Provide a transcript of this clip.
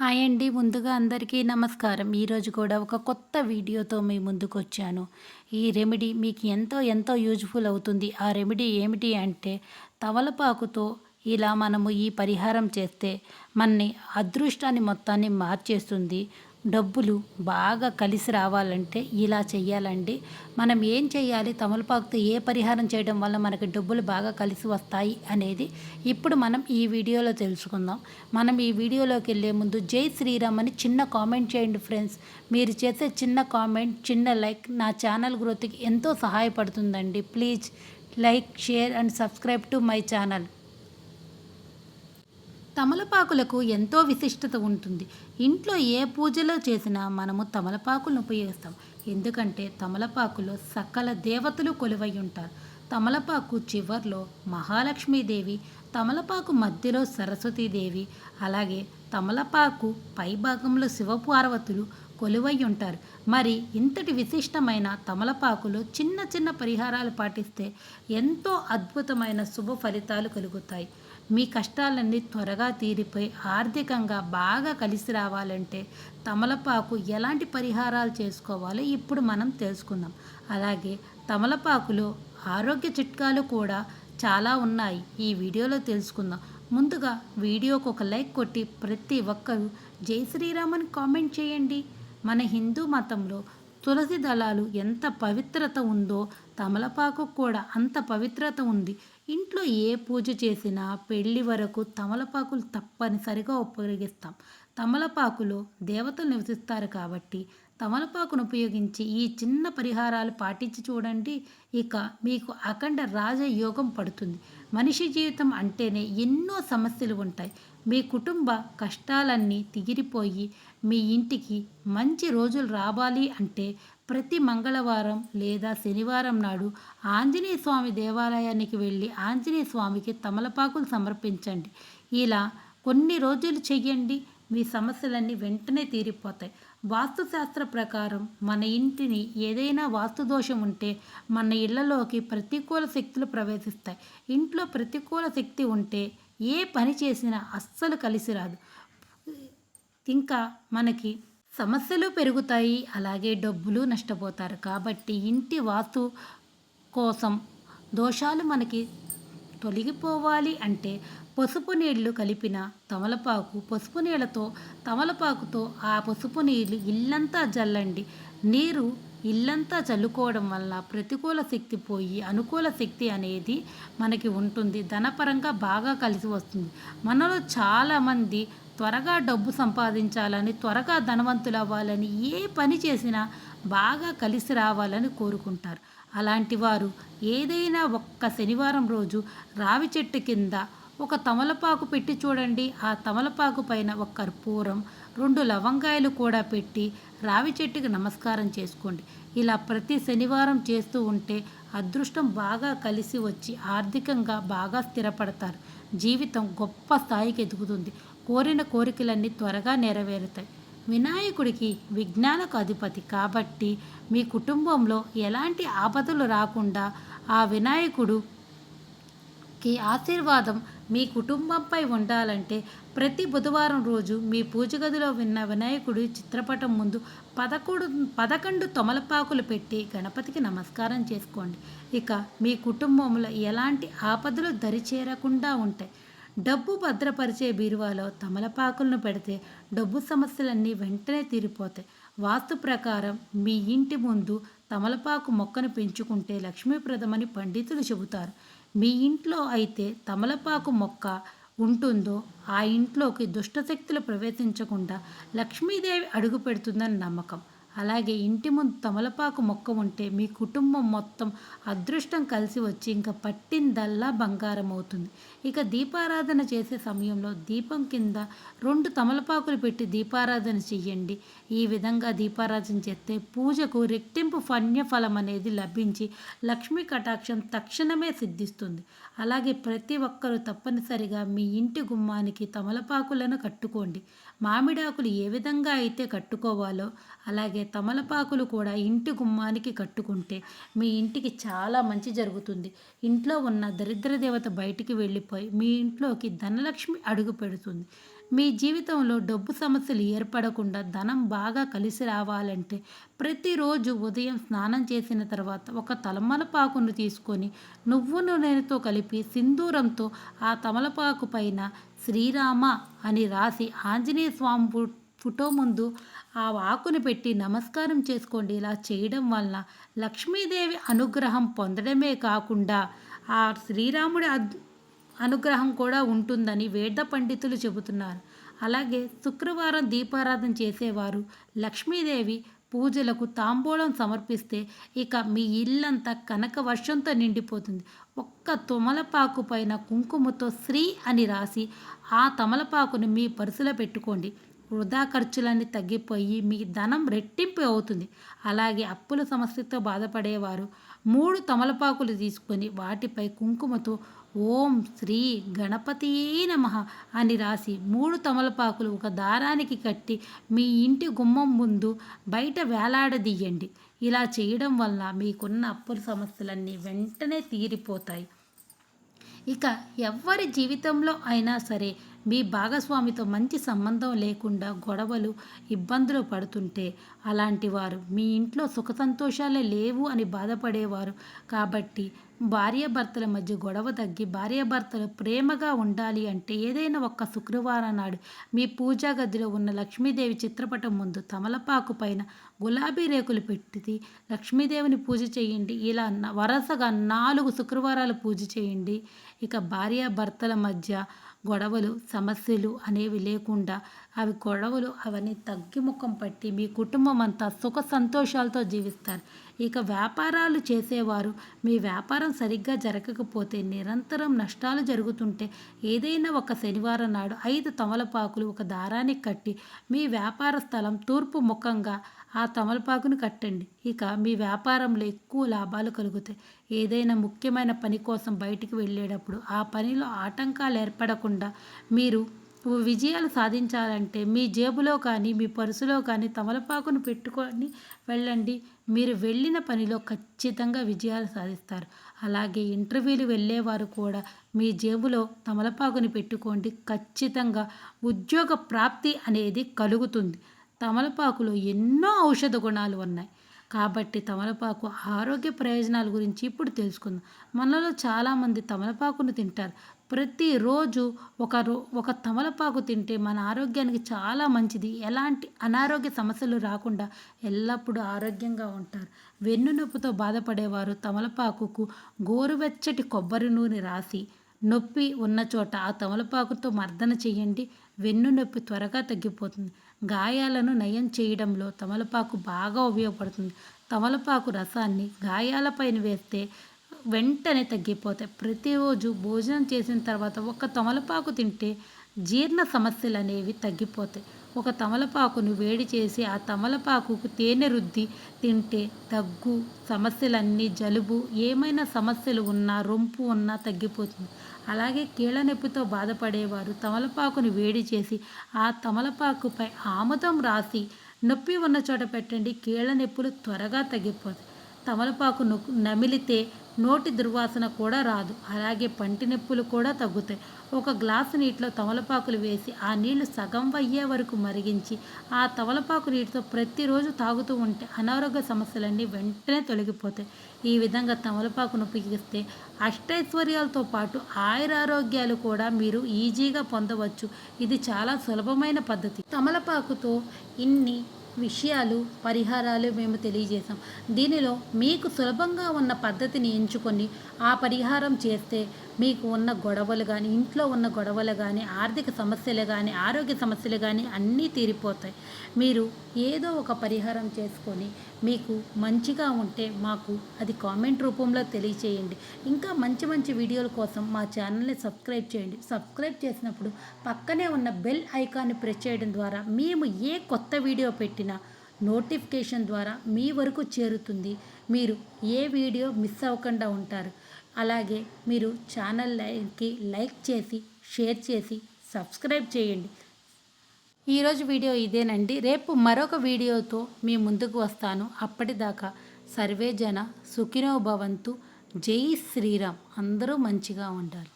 Hi అండి. ముందుగా అందరికీ నమస్కారం. ఈరోజు కూడా ఒక కొత్త వీడియోతో మీ ముందుకొచ్చాను. ఈ రెమెడీ మీకు ఎంతో యూజ్‌ఫుల్ అవుతుంది. ఆ రెమెడీ ఏమిటి అంటే తమలపాకుతో ఇలా మనము ఈ పరిహారం చేస్తే మనని అదృష్టాన్ని మొత్తాన్ని మార్చేస్తుంది. డబ్బులు బాగా కలిసి రావాలంటే ఇలా చెయ్యాలండి. మనం ఏం చేయాలి? తమలపాకుతో ఏ పరిహారం చేయడం వల్ల మనకి డబ్బులు బాగా కలిసి వస్తాయి అనేది ఇప్పుడు మనం ఈ వీడియోలో తెలుసుకుందాం. మనం ఈ వీడియోలోకి వెళ్ళే ముందు జై శ్రీరామ్ అని చిన్న కామెంట్ చేయండి ఫ్రెండ్స్. మీరు చేసే చిన్న కామెంట్, చిన్న లైక్ నా ఛానల్ గ్రోత్కి ఎంతో సహాయపడుతుందండి. Please like, share and subscribe to my channel. తమలపాకులకు ఎంతో విశిష్టత ఉంటుంది. ఇంట్లో ఏ పూజలో చేసినా మనము తమలపాకులను ఉపయోగిస్తాం. ఎందుకంటే తమలపాకులో సకల దేవతలు కొలువై ఉంటారు. తమలపాకు చివర్లో మహాలక్ష్మీదేవి, తమలపాకు మధ్యలో సరస్వతీదేవి, అలాగే తమలపాకు పైభాగంలో శివపార్వతులు కొలువై ఉంటారు. మరి ఇంతటి విశిష్టమైన తమలపాకులో చిన్న చిన్న పరిహారాలు పాటిస్తే ఎంతో అద్భుతమైన శుభ ఫలితాలు కలుగుతాయి. మీ కష్టాలన్నీ త్వరగా తీరిపోయి ఆర్థికంగా బాగా కలిసి రావాలంటే తమలపాకు ఎలాంటి పరిహారాలు చేసుకోవాలో ఇప్పుడు మనం తెలుసుకుందాం. అలాగే తమలపాకులో ఆరోగ్య చిట్కాలు కూడా చాలా ఉన్నాయి. ఈ వీడియోలో తెలుసుకుందాం. ముందుగా వీడియోకి ఒక లైక్ కొట్టి ప్రతి ఒక్కరూ జై శ్రీరామ్ అని కామెంట్ చేయండి. మన హిందూ మతంలో తులసి దళాలు ఎంత పవిత్రత ఉందో తమలపాకు కూడా అంత పవిత్రత ఉంది. ఇంట్లో ఏ పూజ చేసినా పెళ్లి వరకు తమలపాకులు తప్పనిసరిగా ఉపయోగిస్తాం. తమలపాకులో దేవతలు నివసిస్తారు కాబట్టి తమలపాకును ఉపయోగించి ఈ చిన్న పరిహారాలు పాటించి చూడండి. ఇక మీకు అఖండ రాజయోగం పడుతుంది. మనిషి జీవితం అంటేనే ఎన్నో సమస్యలు ఉంటాయి. మీ కుటుంబ కష్టాలన్నీ తీరిపోయి మీ ఇంటికి మంచి రోజులు రావాలి అంటే ప్రతి మంగళవారం లేదా శనివారం నాడు ఆంజనేయ స్వామి దేవాలయానికి వెళ్ళి ఆంజనేయ స్వామికి తమలపాకులు సమర్పించండి. ఇలా కొన్ని రోజులు చెయ్యండి. మీ సమస్యలన్నీ వెంటనే తీరిపోతాయి. వాస్తుశాస్త్ర ప్రకారం మన ఇంటిని ఏదైనా వాస్తు దోషం ఉంటే మన ఇళ్లలోకి ప్రతికూల శక్తులు ప్రవేశిస్తాయి. ఇంట్లో ప్రతికూల శక్తి ఉంటే ఏ పని చేసినా అస్సలు కలిసి రాదు. ఇంకా మనకి సమస్యలు పెరుగుతాయి, అలాగే డబ్బులు నష్టపోతారు. కాబట్టి ఇంటి వాస్తు కోసం దోషాలు మనకి తొలగిపోవాలి అంటే పసుపు నీళ్లు కలిపిన తమలపాకు, పసుపు నీళ్ళతో తమలపాకుతో ఆ పసుపు నీళ్ళు ఇల్లంతా జల్లండి. నీరు ఇల్లంతా చల్లుకోవడం వల్ల ప్రతికూల శక్తి పోయి అనుకూల శక్తి అనేది మనకి ఉంటుంది. ధనపరంగా బాగా కలిసి వస్తుంది. మనలో చాలామంది త్వరగా డబ్బు సంపాదించాలని, త్వరగా ధనవంతులు అవ్వాలని, ఏ పని చేసినా బాగా కలిసి రావాలని కోరుకుంటారు. అలాంటి వారు ఏదైనా ఒక్క శనివారం రోజు రావి చెట్టు కింద ఒక తమలపాకు పెట్టి చూడండి. ఆ తమలపాకు పైన ఒక కర్పూరం, 2 లవంగాయలు కూడా పెట్టి రావి చెట్టుకి నమస్కారం చేసుకోండి. ఇలా ప్రతి శనివారం చేస్తూ ఉంటే అదృష్టం బాగా కలిసి వచ్చి ఆర్థికంగా బాగా స్థిరపడతారు. జీవితం గొప్ప స్థాయికి ఎదుగుతుంది. కోరిన కోరికలన్నీ త్వరగా నెరవేరుతాయి. వినాయకుడికి విఘ్నాలకు అధిపతి కాబట్టి మీ కుటుంబంలో ఎలాంటి ఆపదలు రాకుండా ఆ వినాయకుడికి ఆశీర్వాదం మీ కుటుంబంపై ఉండాలంటే ప్రతి బుధవారం రోజు మీ పూజ గదిలో విన్న వినాయకుడి చిత్రపటం ముందు 11 తమలపాకులు పెట్టి గణపతికి నమస్కారం చేసుకోండి. ఇక మీ కుటుంబంలో ఎలాంటి ఆపదలు దరిచేరకుండా ఉంటాయి. డబ్బు భద్రపరిచే బీరువాలో తమలపాకులను పెడితే డబ్బు సమస్యలన్నీ వెంటనే తీరిపోతాయి. వాస్తు ప్రకారం మీ ఇంటి ముందు తమలపాకు మొక్కను పెంచుకుంటే లక్ష్మీప్రదమని పండితులు చెబుతారు. మీ ఇంట్లో అయితే తమలపాకు మొక్క ఉంటుందో ఆ ఇంట్లోకి దుష్టశక్తులు ప్రవేశించకుండా లక్ష్మీదేవి అడుగు పెడుతుందని నమ్మకం. అలాగే ఇంటి ముందు తమలపాకు మొక్క ఉంటే మీ కుటుంబం మొత్తం అదృష్టం కలిసి వచ్చి ఇంకా పట్టిందల్లా బంగారం అవుతుంది. ఇక దీపారాధన చేసే సమయంలో దీపం కింద 2 తమలపాకులు పెట్టి దీపారాధన చెయ్యండి. ఈ విధంగా దీపారాధన చేస్తే పూజకు రెట్టింపు పుణ్యఫలం అనేది లభించి లక్ష్మీ కటాక్షం తక్షణమే సిద్ధిస్తుంది. అలాగే ప్రతి ఒక్కరూ తప్పనిసరిగా మీ ఇంటి గుమ్మానికి తమలపాకులను కట్టుకోండి. మామిడాకులు ఏ విధంగా అయితే కట్టుకోవాలో అలాగే తమలపాకులు కూడా ఇంటి గుమ్మానికి కట్టుకుంటే మీ ఇంటికి చాలా మంచి జరుగుతుంది. ఇంట్లో ఉన్న దరిద్ర దేవత బయటికి వెళ్ళిపోయి మీ ఇంట్లోకి ధనలక్ష్మి అడుగు పెడుతుంది. మీ జీవితంలో డబ్బు సమస్యలు ఏర్పడకుండా ధనం బాగా కలిసి రావాలంటే ప్రతిరోజు ఉదయం స్నానం చేసిన తర్వాత ఒక తమలపాకును తీసుకొని నువ్వు నూనెతో కలిపి సింధూరంతో ఆ తమలపాకు పైన శ్రీరామ అని రాసి ఆంజనేయ స్వామి ఫోటో ముందు ఆ ఆకుని పెట్టి నమస్కారం చేసుకోండి. ఇలా చేయడం వలన లక్ష్మీదేవి అనుగ్రహం పొందడమే కాకుండా ఆ శ్రీరాముడి అనుగ్రహం కూడా ఉంటుందని వేద పండితులు చెబుతున్నారు. అలాగే శుక్రవారం దీపారాధన చేసేవారు లక్ష్మీదేవి పూజలకు తాంబూలం సమర్పిస్తే ఇక మీ ఇల్లంతా కనక వర్షంతో నిండిపోతుంది. ఒక్క తమలపాకు పైన కుంకుమతో శ్రీ అని రాసి ఆ తమలపాకును మీ పర్సులో పెట్టుకోండి. వృధా ఖర్చులన్నీ తగ్గిపోయి మీ ధనం రెట్టింపు అవుతుంది. అలాగే అప్పుల సమస్యతో బాధపడేవారు 3 తమలపాకులు తీసుకొని వాటిపై కుంకుమతో ఓం శ్రీ గణపతియే నమః అని రాసి 3 తమలపాకులు ఒక దారానికి కట్టి మీ ఇంటి గుమ్మం ముందు బయట వేలాడదీయండి. ఇలా చేయడం వల్ల మీకున్న అప్పుల సమస్యలన్నీ వెంటనే తీరిపోతాయి. ఇక ఎవ్వరి జీవితంలో అయినా సరే మీ భాగస్వామితో మంచి సంబంధం లేకుండా గొడవలు ఇబ్బందులు పడుతుంటే అలాంటి వారు మీ ఇంట్లో సుఖ సంతోషాలే లేవు అని బాధపడేవారు కాబట్టి భార్యాభర్తల మధ్య గొడవ తగ్గి భార్యాభర్తలు ప్రేమగా ఉండాలి అంటే ఏదైనా ఒక్క శుక్రవారం నాడు మీ పూజా గదిలో ఉన్న లక్ష్మీదేవి చిత్రపటం ముందు తమలపాకు పైన గులాబీ రేకులు పెట్టి లక్ష్మీదేవిని పూజ చేయండి. ఇలా వరుసగా 4 శుక్రవారాలు పూజ చేయండి. ఇక భార్యాభర్తల మధ్య గొడవలు సమస్యలు అనేవి లేకుండా గొడవలు అవన్నీ తగ్గిముఖం పట్టి మీ కుటుంబం అంతా సుఖ సంతోషాలతో జీవిస్తారు. ఇక వ్యాపారాలు చేసేవారు మీ వ్యాపారం సరిగ్గా జరగకపోతే నిరంతరం నష్టాలు జరుగుతుంటే ఏదైనా ఒక శనివారం నాడు 5 తమలపాకులు ఒక దారానికి కట్టి మీ వ్యాపార స్థలం తూర్పు ముఖంగా ఆ తమలపాకును కట్టండి. ఇక మీ వ్యాపారంలో ఎక్కువ లాభాలు కలుగుతాయి. ఏదైనా ముఖ్యమైన పని కోసం బయటికి వెళ్ళేటప్పుడు ఆ పనిలో ఆటంకాలు ఏర్పడకుండా మీరు విజయాలు సాధించాలంటే మీ జేబులో కానీ మీ పర్సులో కానీ తమలపాకును పెట్టుకొని వెళ్ళండి. మీరు వెళ్ళిన పనిలో ఖచ్చితంగా విజయాలు సాధిస్తారు. అలాగే ఇంటర్వ్యూలు వెళ్ళేవారు కూడా మీ జేబులో తమలపాకుని పెట్టుకోండి. ఖచ్చితంగా ఉద్యోగ ప్రాప్తి అనేది కలుగుతుంది. తమలపాకులో ఎన్నో ఔషధ గుణాలు ఉన్నాయి కాబట్టి తమలపాకు ఆరోగ్య ప్రయోజనాల గురించి ఇప్పుడు తెలుసుకుందాం. మనలో చాలామంది తమలపాకును తింటారు. ప్రతిరోజు ఒక తమలపాకు తింటే మన ఆరోగ్యానికి చాలా మంచిది. ఎలాంటి అనారోగ్య సమస్యలు రాకుండా ఎల్లప్పుడూ ఆరోగ్యంగా ఉంటారు. వెన్నునొప్పితో బాధపడేవారు తమలపాకుకు గోరువెచ్చటి కొబ్బరి నూనె రాసి నొప్పి ఉన్న చోట ఆ తమలపాకుతో మర్దన చేయండి. వెన్నునొప్పి త్వరగా తగ్గిపోతుంది. గాయాలను నయం చేయడంలో తమలపాకు బాగా ఉపయోగపడుతుంది. తమలపాకు రసాన్ని గాయాలపైన వేస్తే వెంటనే తగ్గిపోతాయి. ప్రతిరోజు భోజనం చేసిన తర్వాత ఒక తమలపాకు తింటే జీర్ణ సమస్యలు అనేవి తగ్గిపోతాయి. ఒక తమలపాకును వేడి చేసి ఆ తమలపాకుకు తేనె రుద్ది తింటే దగ్గు సమస్యలన్నీ జలుబు ఏమైనా సమస్యలు ఉన్నా రొంపు ఉన్నా తగ్గిపోతుంది. అలాగే కీళ్ళ నొప్పితో బాధపడేవారు తమలపాకుని వేడి చేసి ఆ తమలపాకుపై ఆముదం రాసి నొప్పి ఉన్న చోట పెట్టండి. కీళ్ళ నొప్పులు త్వరగా తగ్గిపోతాయి. తమలపాకు నమిలితే నోటి దుర్వాసన కూడా రాదు. అలాగే పంటి నొప్పులు కూడా తగ్గుతాయి. ఒక గ్లాసు నీటిలో తమలపాకులు వేసి ఆ నీళ్లు సగం అయ్యే వరకు మరిగించి ఆ తమలపాకు నీటితో ప్రతిరోజు తాగుతూ ఉంటే అనారోగ్య సమస్యలన్నీ వెంటనే తొలగిపోతాయి. ఈ విధంగా తమలపాకును ఉపయోగిస్తే అష్టైశ్వర్యాలతో పాటు ఆయురారోగ్యాలు కూడా మీరు ఈజీగా పొందవచ్చు. ఇది చాలా సులభమైన పద్ధతి. తమలపాకుతో ఇన్ని విషయాలు పరిహారాలు మేము తెలియజేసాం. దీనిలో మీకు సులభంగా ఉన్న పద్ధతిని ఎంచుకొని ఆ పరిహారం చేస్తే మీకు ఉన్న గొడవలు కానీ ఇంట్లో ఉన్న గొడవలు కానీ ఆర్థిక సమస్యలు కానీ ఆరోగ్య సమస్యలు కానీ అన్నీ తీరిపోతాయి. మీరు ఏదో ఒక పరిహారం చేసుకొని మీకు మంచిగా ఉంటే మాకు అది కామెంట్ రూపంలో తెలియచేయండి. ఇంకా మంచి మంచి వీడియోల కోసం మా ఛానల్ని సబ్స్క్రైబ్ చేయండి. సబ్స్క్రైబ్ చేసినప్పుడు పక్కనే ఉన్న బెల్ ఐకాన్ని ప్రెస్ చేయడం ద్వారా మేము ఏ కొత్త వీడియో పెట్టినా నోటిఫికేషన్ ద్వారా మీ వరకు చేరుతుంది. మీరు ఏ వీడియో మిస్ అవ్వకుండా ఉంటారు. అలాగే మీరు ఛానల్కి లైక్ చేసి షేర్ చేసి సబ్స్క్రైబ్ చేయండి. ఈరోజు వీడియో ఇదేనండి. రేపు మరొక వీడియోతో మీ ముందుకు వస్తాను. అప్పటిదాకా సర్వే జన సుఖినో భవంతు. జై శ్రీరామ్. అందరూ మంచిగా ఉండాలి.